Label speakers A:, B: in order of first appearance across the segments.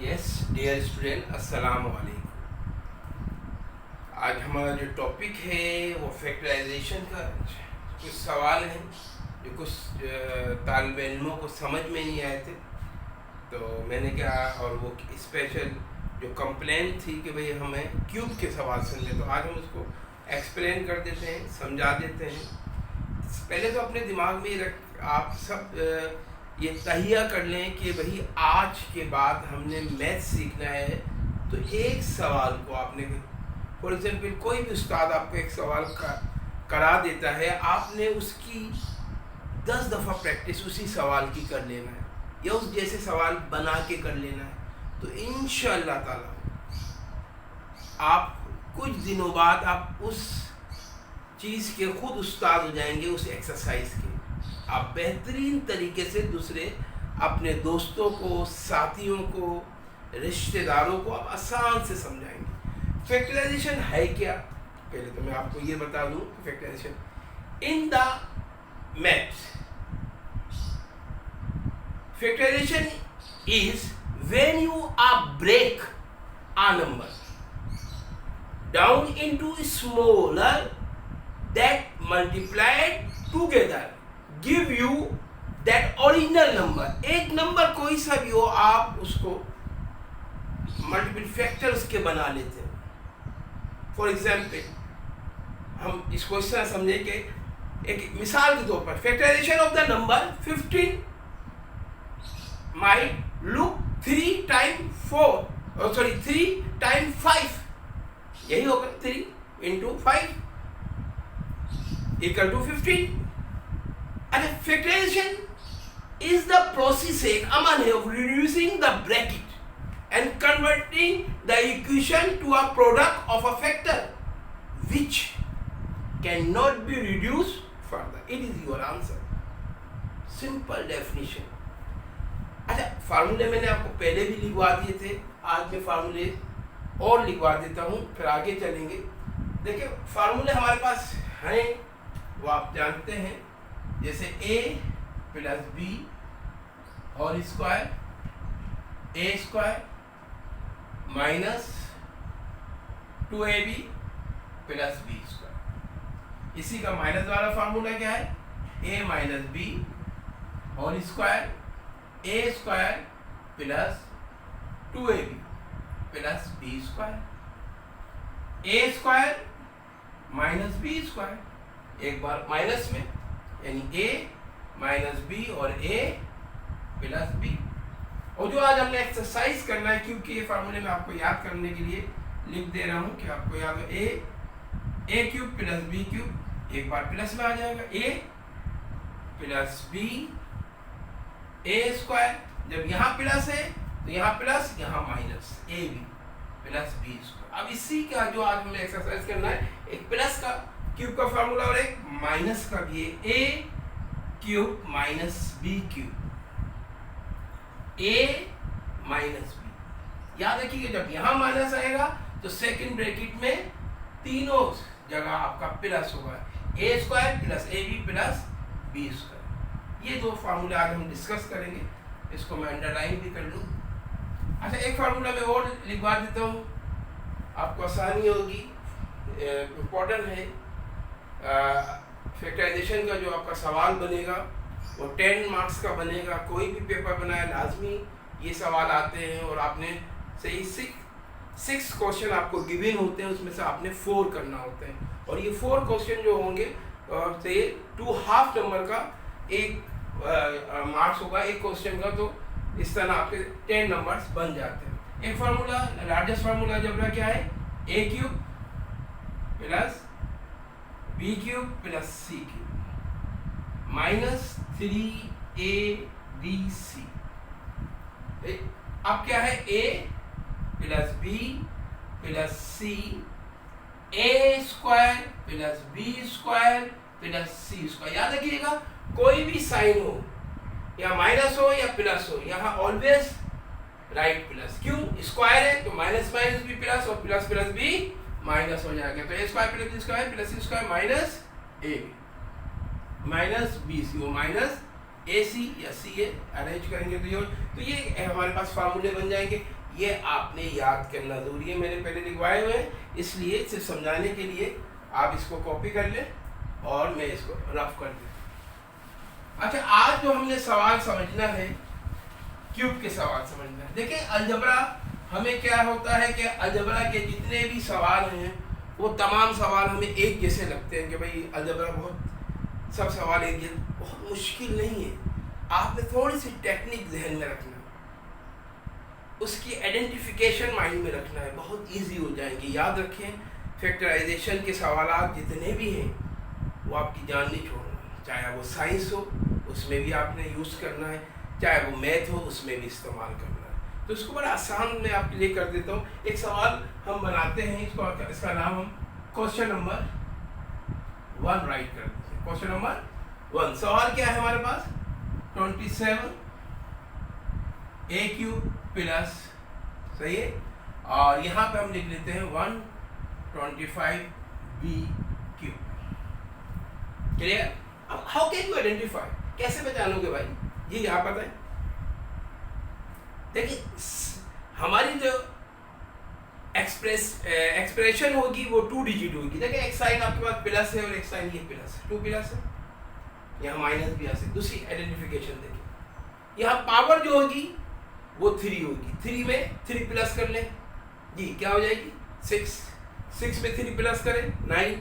A: Yes dear student, अस्सलाम वालेकुम। आज हमारा जो टॉपिक है वो फैक्टराइजेशन का कुछ सवाल हैं जो कुछ तालिब इल्मों को समझ में नहीं आए थे। तो मैंने क्या, और वो स्पेशल जो कंप्लेन थी कि भाई हमें क्यूब के सवाल समझे, तो आज हम उसको एक्सप्लेन कर देते हैं, समझा देते हैं। पहले तो अपने दिमाग में रख आप सब ये तहिया कर लें कि भाई आज के बाद हमने मैथ सीखना है, तो एक सवाल को आपने, फॉर एग्जाम्पल कोई भी उस्ताद आपको एक सवाल करा देता है, आपने उसकी 10 दफ़ा प्रैक्टिस उसी सवाल की कर लेना है या उस जैसे सवाल बना के कर लेना है। तो इंशाअल्लाह ताला आप कुछ दिनों बाद आप उस चीज़ के खुद उस्ताद हो जाएंगे, उस एक्सरसाइज के। आप बेहतरीन तरीके से दूसरे अपने दोस्तों को, साथियों को, रिश्तेदारों को आप आसान से समझाएंगे। फैक्टराइजेशन है क्या? पहले तो मैं आपको ये बता दूं, factorisation in the maths, factorisation is when you break a number down into smaller that multiplied together give you that original number। एक नंबर कोई सा भी हो, आप उसको मल्टीपल फैक्टर उसके बना लेते हैं। फॉर एग्जाम्पल हम इसको इस तरह समझे कि एक मिसाल के तौर पर factorisation of the number 15 might look 3 times 4, sorry 3 times 5, यही होगा 3 into 5 equal to 15। And factorization is the process of reducing the bracket and converting the equation to a product of a factor which cannot be reduced further। It is your answer, simple definition। अच्छा, फार्मूले मैंने आपको पहले भी लिखवा दिए थे, आज मैं फार्मूले और लिखवा देता हूँ, फिर आगे चलेंगे। देखिए फार्मूले हमारे पास हैं, वो आप जानते हैं, जैसे a plus b whole square, a square minus 2ab plus b square. इसी का माइनस वाला फार्मूला क्या है? a minus b whole square, a square plus 2ab plus b square. a square minus b square, एक बार minus में, यानी a minus b और a प्लस b। और जो आज हमने एक्सरसाइज करना है, क्योंकि ये फार्मूले में आपको याद करने के लिए लिख दे रहा हूँ कि आपको याद हो, a cube plus b cube, एक बार प्लस में आ जाएगा, a plus b a square, जब यहाँ प्लस है तो यहाँ प्लस, यहाँ minus, a b plus b square. अब इसी का जो आज हमें एक्सरसाइज करना है, एक प्लस का क्यूब का फार्मूला और एक माइनस का भी है, ए क्यूब माइनस बी क्यूब, ए माइनस बी। याद रखिए जब यहाँ माइनस आएगा तो सेकंड ब्रैकेट में तीनों जगह आपका प्लस होगा, a square plus a b plus b square. ये दो फार्मूले आज हम डिस्कस करेंगे, इसको मैं अंडरलाइन भी कर लूँ। अच्छा, एक फार्मूला मैं और लिखवा देता हूँ, आपको आसानी होगी, इम्पोर्टेंट है। फैक्टराइजेशन का जो आपका सवाल बनेगा वो 10 मार्क्स का बनेगा। कोई भी पेपर बनाए लाजमी ये सवाल आते हैं, और आपने सही 6 क्वेश्चन आपको गिवन होते हैं, उसमें से आपने 4 करना होते हैं, और ये 4 क्वेश्चन जो होंगे से 2 हाफ नंबर का एक मार्क्स होगा एक क्वेश्चन का। तो इस तरह आपके 10 नंबर्स बन जाते हैं। एक फार्मूला, लार्जेस्ट फार्मूला अलजेब्रा क्या है? a cube plus b cube plus c cube minus 3abc। अब क्या है? a plus b plus c, a square plus b square plus c square. याद रखिएगा कोई भी साइन हो, या माइनस हो या प्लस हो, यहाँ ऑलवेज राइट प्लस। क्यों? स्क्वायर है तो माइनस माइनस भी प्लस, और प्लस प्लस भी माइनस हो जाएगा। तो a square plus b square plus c square minus a minus b c, वो माइनस ए सी या सी ए अरेंज करेंगे तो ये हमारे पास फार्मूले बन जाएंगे। ये आपने याद करना जरूरी है। मैंने पहले लिखवाए हुए हैं, इसलिए सिर्फ समझाने के लिए आप इसको कॉपी कर लें और मैं इसको रफ कर देता हूँ। अच्छा, आज जो हमने सवाल समझना है, क्यूब के सवाल समझना है। देखिए अलजबरा हमें क्या होता है कि अलजबरा के जितने भी सवाल हैं वो तमाम सवाल हमें एक जैसे लगते हैं कि भाई अलजबरा बहुत सब सवाल एक जैसे, बहुत मुश्किल नहीं है। आपने थोड़ी सी टेक्निक जहन में रखना है, उसकी आइडेंटिफिकेशन माइंड में रखना है, बहुत इजी हो जाएंगे। याद रखें फैक्टराइजेशन के सवाल जितने भी हैं वो आपकी जान नहीं छोड़ना, चाहे वो साइंस हो उसमें भी आपने यूज़ करना है, चाहे वो मैथ हो उसमें भी इस्तेमाल करना है। तो इसको बड़ा आसान मैं आपके लिए कर देता हूँ। एक सवाल हम बनाते हैं, इसका नाम हम क्वेश्चन नंबर 1 राइट कर देते हैं। क्वेश्चन नंबर 1 सवाल क्या है हमारे पास, 27 AQ प्लस, सही है, और यहाँ पे हम लिख लेते हैं 125 BQ। क्लियर? अब हाउ कैन यू आइडेंटिफाई, कैसे पहचानोगे भाई, ये यहाँ पता है। देखिए हमारी जो एक्सप्रेशन होगी वो 2 डिजिट होगी। देखिए एक साइन आपके पास प्लस है और एक साइन ये प्लस है, 2 प्लस है, यहाँ माइनस भी आ सकती। दूसरी आइडेंटिफिकेशन देखिए, यहाँ पावर जो होगी वो 3 होगी, 3 में 3 प्लस कर लें जी, क्या हो जाएगी 6, 6 में 3 प्लस करें 9,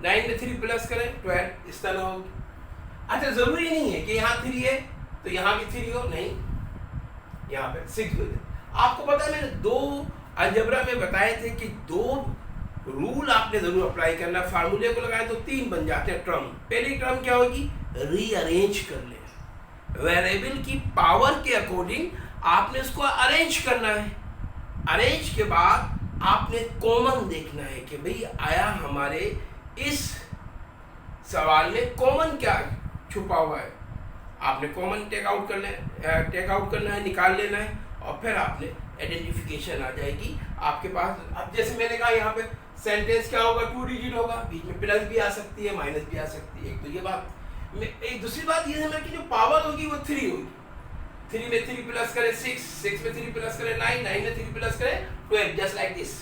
A: 9 में 3 प्लस करें 12, इस तरह होगी। अच्छा, जरूरी नहीं है कि यहाँ 3 है तो यहाँ भी 3 हो, नहीं, यहाँ पे 6 हो जाए। आपको पता है मैंने 2 अलजबरा में बताए थे कि 2 रूल आपने जरूर अप्लाई करना। फार्मूले को लगाए तो 3 बन जाते हैं टर्म। पहली टर्म क्या होगी, रीअरेंज कर ले, वेरिएबल की पावर के अकॉर्डिंग आपने उसको अरेंज करना है। अरेंज के बाद आपने कॉमन देखना है कि भाई आया हमारे इस सवाल में कॉमन क्या छुपा हुआ है। आपने कॉमन टेक आउट करना है, निकाल लेना है, और फिर आपने आइडेंटिफिकेशन आ जाएगी आपके पास। अब जैसे मैंने कहा यहाँ पे सेंटेंस क्या होगा, 2 डिजिट होगा, बीच में प्लस भी आ सकती है, माइनस भी आ सकती है। एक तो ये बात, एक दूसरी बात ये है कि जो पावर होगी वो 3 होगी। 3 में 3 प्लस करें 6, 6 में 3 प्लस करें 9, 9 में 3 प्लस करें 12, जस्ट लाइक दिस।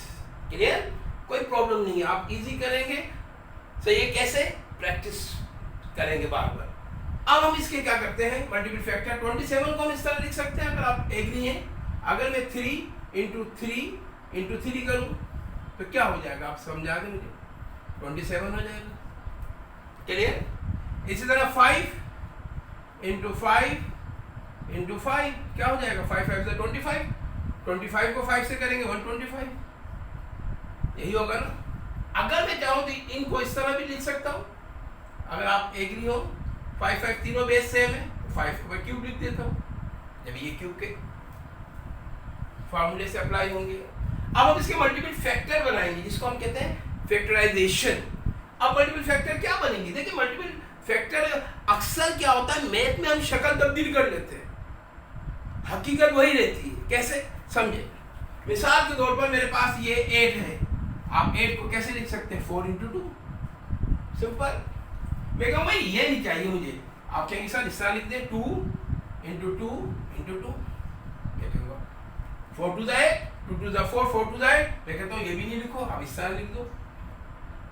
A: क्लियर? कोई प्रॉब्लम नहीं है, आप इजी करेंगे। सो ये कैसे प्रैक्टिस करेंगे बार बार। अब हम इसके क्या करते हैं, मल्टीपल फैक्टर 27 को हम इस तरह लिख सकते हैं, अगर आप एग्री हैं। अगर मैं 3 इंटू 3 करूं तो क्या हो जाएगा, आप समझा दें मुझे, 27 हो जाएगा। क्लियर? इसी तरह 5 इंटू 5 क्या हो जाएगा, 5 5 से 25, 25 को 5 से करेंगे 125, यही होगा ना। अगर मैं चाहूँ तो इनको इस तरह भी लिख सकता हूँ, अगर आप एग्री हो। 5 5 तीनों बेस सेम है, 5 को मैं क्यूब लिख देता हूँ, जब ये क्यूब के फार्मूले से अप्लाई होंगे। अब हम इसके मल्टीपल फैक्टर बनाएंगे, जिसको हम कहते हैं फैक्टराइजेशन। अब मल्टीपल फैक्टर क्या बनेंगे, देखिए मल्टीपल फैक्टर अक्सर क्या होता है, मैथ में हम शक्ल तब्दील कर लेते हैं, हकीकत वही रहती है। कैसे समझे, मिसाल के तौर पर मेरे पास ये 8 है, आप 8 को कैसे लिख सकते हैं, 4 इंटू 2, सिंपल। मैं कहूँ भाई ये नहीं चाहिए मुझे, आप कहेंगे सर इस तरह लिख दें, 2 इंटू 2 इंटू 2, क्या कहूँगा 4 2 जाए, 2 2 जा 4, 4 2 जाए। मैं कहता हूँ ये भी नहीं लिखो, आप इस तरह लिख दो,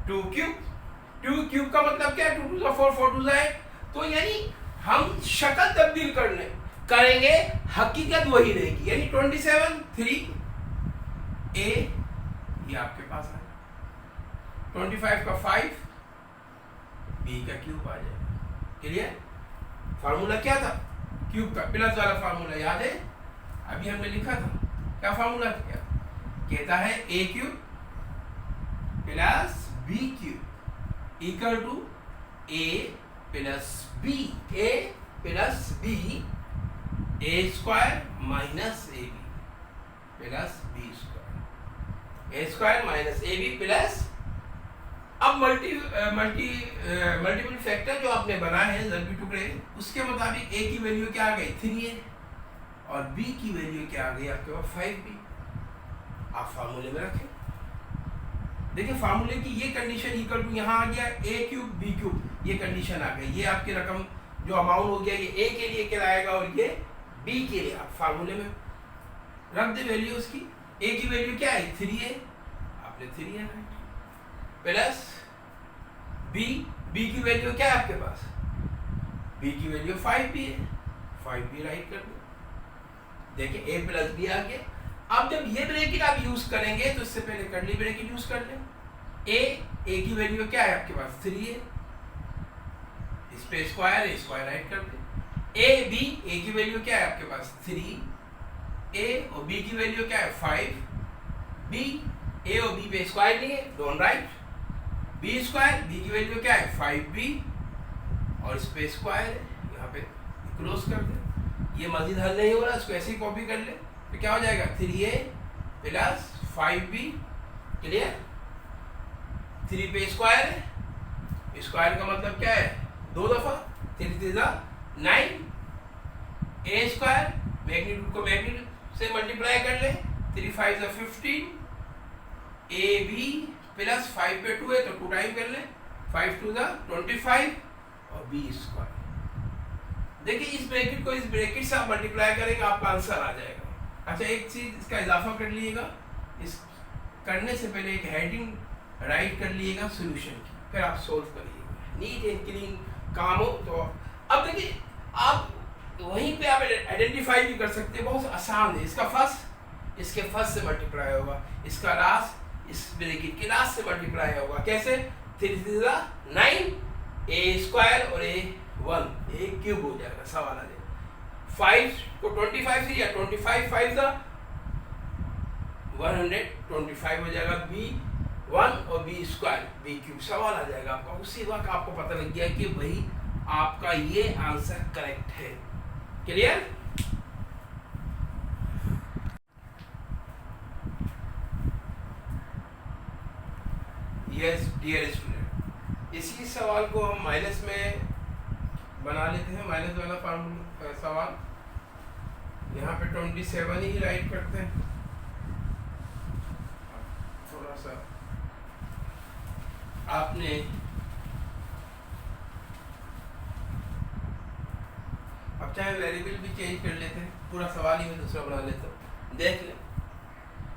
A: 2 क्यूब का मतलब क्या है, 2 2 जा 4, 4 2 जाए। तो यानी हम शक्ल तब्दील करेंगे, हकीकत वही रहेगी। यानी 27 3 A ये आपके पास आएगा, 25 का 5 B का क्यूब आ जाएगा। क्लियर? फार्मूला क्या था, क्यूब का प्लस वाला फार्मूला याद है, अभी हमने लिखा था, क्या फार्मूला था, कहता है A cube plus B cube equal to A plus B, A plus B, A square minus AB plus B square, A square minus AB plus. अब मल्टीपल फैक्टर जो आपने बनाए हैं ज़रबी टुकड़े, उसके मुताबिक A की वैल्यू क्या आ गई 3A, और B की वैल्यू क्या आ गई आपके पास 5B। आप फार्मूले में रखें, देखिए फार्मूले की ये कंडीशन इक्वल टू यहाँ आ गया A क्यूब B क्यूब, ये कंडीशन आ गई। ये आपकी रकम जो अमाउंट हो गया ये A के लिए कहलाएगा और ये B के लिए। आप फार्मूले में रख दे वैल्यू उसकी। ए की वैल्यू क्या है 3a, आपने 3a right, plus b, b की वैल्यू क्या है आपके पास, बी की वैल्यू 5b है, 5b राइट कर दो। देखिए a प्लस बी आ गया। अब जब ये ब्रैकेट आप यूज करेंगे तो इससे पहले कर्ली ब्रैकेट यूज कर लें। a की वैल्यू क्या है आपके पास 3 है, इस पे स्क्वायर है, स्क्वायर राइट कर दे। a की वैल्यू क्या है आपके पास 3, a और b की वैल्यू क्या है 5, b a और b पे स्क्वायर नहीं है, don't write, b square, b की वैल्यू क्या है 5b और इस पे स्क्वायर है, यहाँ पे क्लोज कर दे। ये मजीद हल नहीं हो रहा, इसको ऐसे ही कॉपी कर ले तो क्या हो जाएगा 3a प्लस 5b, क्लियर। 3 पे स्क्वायर है, स्क्वायर का मतलब क्या है 2 दफा, 3 3 9, a स्क्वायर मैग्नीट्यूड को मैग्नीट्यूड से मल्टीप्लाई कर ले, 3 5 15, ab प्लस 5 पे 2 है तो 2 टाइम कर ले, 5 2 25 और b स्क्वायर। देखिए इस ब्रैकेट को इस ब्रैकेट से आप मल्टीप्लाई करेंगे आपका आंसर आ जाएगा। अच्छा एक चीज इसका इजाफा कर लीजिएगा, इस करने से पहले एक हेडिंग राइट कर लीजिएगा सॉल्यूशन की, फिर आप सोल्व करिएगा, नीट एंड क्लीन काम हो। तो अब देखिए आप वहीं पे आप आइडेंटिफाई भी कर सकते हैं, बहुत आसान है। इसका फर्स्ट इसके फर्स्ट से मल्टीप्लाई होगा, इसका लास्ट इस ब्रैकेट के लास्ट से मल्टीप्लाई होगा। कैसे 3 3 9, a स्क्वायर और a1 a क्यूब हो जाएगा, सवाल आ जाएगा। 5 को 25 से या 25 5 125 हो जाएगा, b1 और b स्क्वायर b क्यूब, सवाल आ जाएगा आपका। उसी वक्त आपको पता लग गया कि भाई आपका ये आंसर करेक्ट है, क्लियर। यस डियर स्टूडेंट, इसी सवाल को हम माइनस में बना लेते हैं, माइनस वाला फॉर्मूला सवाल। यहाँ पे 27 ही राइट करते हैं, थोड़ा सा आपने अब चाहे वेरिएबल भी चेंज कर लेते हैं, पूरा सवाल ही मैं दूसरा बना लेता हूँ। देख लें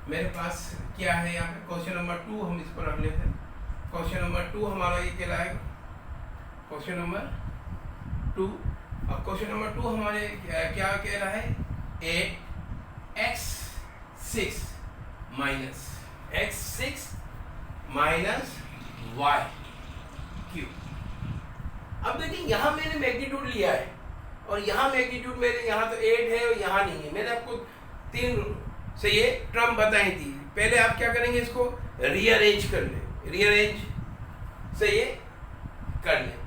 A: मेरे पास क्या है, यहाँ पे क्वेश्चन नंबर 2 हम इसको रख लेते हैं। क्वेश्चन नंबर 2 हमारा ये कहलाएगा क्वेश्चन नंबर 2। अब क्वेश्चन नंबर 2 हमारे क्या कह रहा है 8x6 minus x6 minus y cube. अब देखिए यहाँ मैंने मैग्नीट्यूड लिया है और यहाँ मैग्नीट्यूड मेरे यहाँ तो 8 है और यहाँ नहीं है। मैंने आपको 3 से ये टर्म बताई थी। पहले आप क्या करेंगे, इसको रीअरेंज कर लें, रीअरेंज से ये कर लें,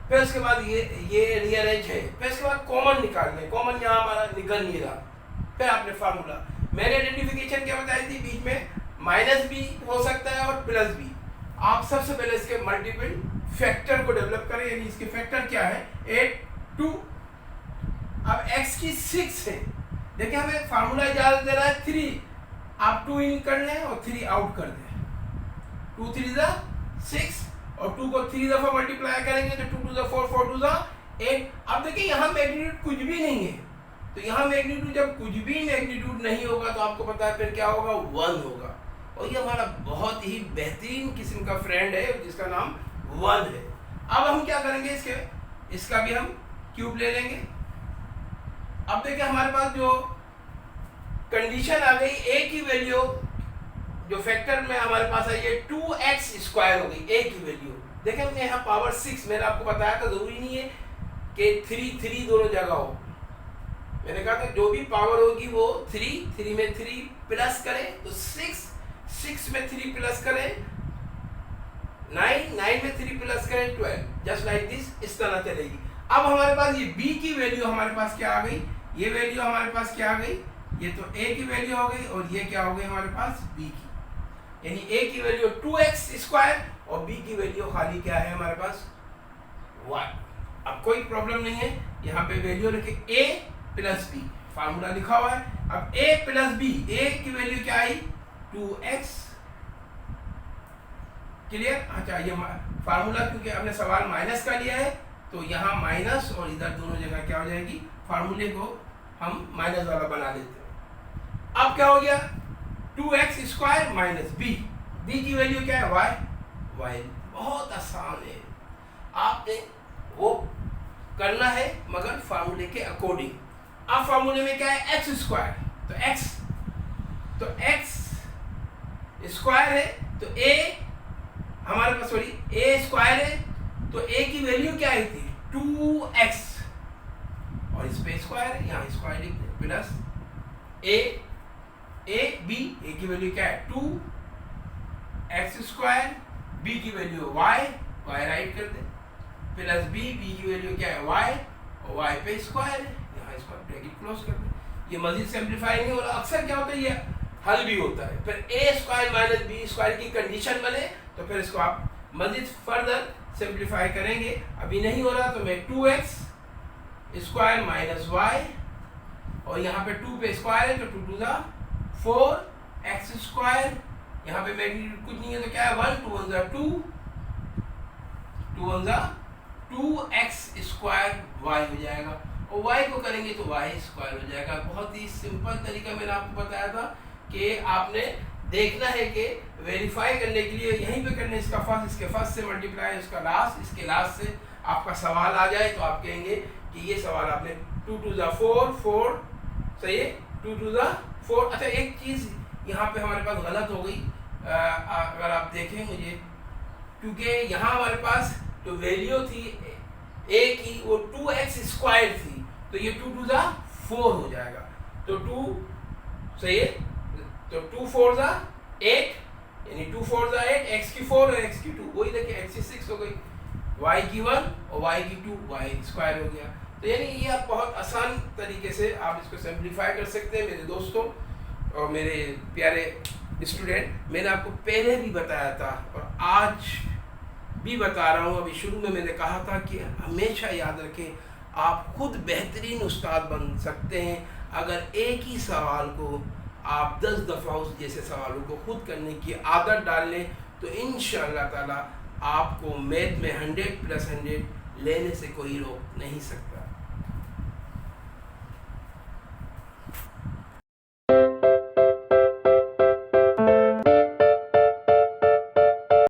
A: फिर उसके बाद ये रीअरेंज है, फिर उसके बाद कॉमन निकाल लें। कॉमन यहाँ हमारा निकल नहीं रहा, फिर आपने फार्मूला मैंने आइडेंटिफिकेशन क्या बताई थी, बीच में माइनस भी हो सकता है और प्लस भी। आप सबसे पहले इसके मल्टीपल फैक्टर को डेवलप करें, यानी इसके फैक्टर क्या है 8 2। अब x की 6 है, देखिए हमें फार्मूला इजाजत दे रहा है 3, आप 2 इन कर लें और 3 आउट कर दें। 2 3 6 और 2 को 3 दफा मल्टीप्लाई करेंगे तो 2 2 4 4 2 8। अब देखिए यहाँ मैग्नीट्यूड कुछ भी नहीं है, तो यहाँ मैग्नीट्यूड जब कुछ भी मैग्नीट्यूड नहीं होगा तो आपको पता है फिर क्या होगा 1 होगा। और ये हमारा बहुत ही बेहतरीन किस्म का फ्रेंड है जिसका नाम 1 है। अब हम क्या करेंगे, इसका भी हम क्यूब ले लेंगे। अब देखिए हमारे पास जो कंडीशन आ गई, a की वैल्यू जो फैक्टर में हमारे पास है ये 2x स्क्वायर हो गई a की वैल्यू। देखिए हमने यहाँ पावर 6 मैंने आपको बताया था, जरूरी नहीं है कि 3 3 दोनों जगह हो। मैंने कहा था जो भी पावर होगी वो 3 में 3 प्लस करें तो 6 में 3 प्लस करें 9 में 3 प्लस करें 12, जस्ट लाइक दिस, इस तरह चलेगी। अब हमारे पास ये b की वैल्यू हमारे पास क्या आ गई, ये वैल्यू हमारे पास क्या आ गई, ये तो a की वैल्यू हो गई और ये क्या हो गई हमारे पास b की, यानी a की वैल्यू 2x स्क्वायर और b की वैल्यू खाली क्या है हमारे पास 1। अब कोई प्रॉब्लम नहीं है, यहाँ पे वैल्यू रखे a प्लस b, फार्मूला लिखा हुआ है। अब a प्लस b, a की वैल्यू क्या आई 2x, क्लियर। अच्छा ये फार्मूला क्योंकि हमने सवाल माइनस का लिया है तो यहाँ माइनस और इधर दोनों जगह क्या हो जाएगी, फार्मूले को हम माइनस वाला बना देते हैं। अब अब क्या हो गया, 2x² माइनस बी, बी की वैल्यू क्या है, y, बहुत आसान है, आपने वो करना है मगर फार्मूले के अकॉर्डिंग। अब फार्मूले में क्या है, x², तो x स्क्वायर है, तो a हमारे पास a² है, तो a की वैल्यू क्या आई थी, 2x, और इस पे स्क्वायर है, यहाँ स्क्वायर लिख दें, प्लस a की वैल्यू क्या है, 2x², b की वैल्यू y राइट कर दें, प्लस b की वैल्यू क्या है, y, और y पे स्क्वायर है, यहाँ स्क्वायर, ब्रैकेट क्लोज कर दें। ये मजीद सिंप्लीफाई नहीं हो रहा, अक्सर क्या होता है ये हल भी होता है, फिर a² माइनस b² की कंडीशन बने तो फिर इसको आप मजीद फर्दर सिंप्लीफाई करेंगे। अभी नहीं हो रहा तो मैं 2x² माइनस y, और यहाँ पे 2 पे स्क्वायर है तो 2 टू ज़ा 4x², यहाँ पे मैग्नीट्यूड कुछ नहीं है तो क्या है, 1, 2 1 ज़ा 2, 2 1 ज़ा 2x² y हो जाएगा, और y को करेंगे तो y² हो जाएगा। बहुत ही सिंपल तरीका मैंने आपको बताया था कि आपने देखना है कि वेरीफाई करने के लिए यहीं पे करने, इसका फर्स्ट इसके फर्स्ट से मल्टीप्लाई, इसका लास्ट इसके लास्ट से आपका सवाल आ जाए तो आप कहेंगे कि ये सवाल आपने 2 टू ज़ा 4 सही है, 2 टू ज़ा 4। अच्छा एक चीज़ यहाँ पे हमारे पास गलत हो गई, अगर आप देखें मुझे, क्योंकि यहाँ हमारे पास जो वैल्यू थी a की वो 2x² थी, तो ये 2 टू ज़ा 4 हो जाएगा, तो 2 सही है, तो 2 4 ज़ा 8, यानी 2 4 ज़ा 8, x की 4 और x की 2, वही देखिए x की 6 हो गई, y की 1 और y की 2, y² हो गया। तो यानी ये आप बहुत आसान तरीके से आप इसको सिंप्लीफाई कर सकते हैं मेरे दोस्तों और मेरे प्यारे स्टूडेंट। मैंने आपको पहले भी बताया था और आज भी बता रहा हूँ, अभी शुरू में मैंने कहा था कि हमेशा याद रखें, आप खुद बेहतरीन उस्ताद बन सकते हैं अगर एक ही सवाल को आप 10 दफ़ा उस जैसे सवालों को खुद करने की आदत डाल लें, तो इंशाअल्लाह ताला आपको मैथ में 100+100 लेने से कोई रोक नहीं सकता।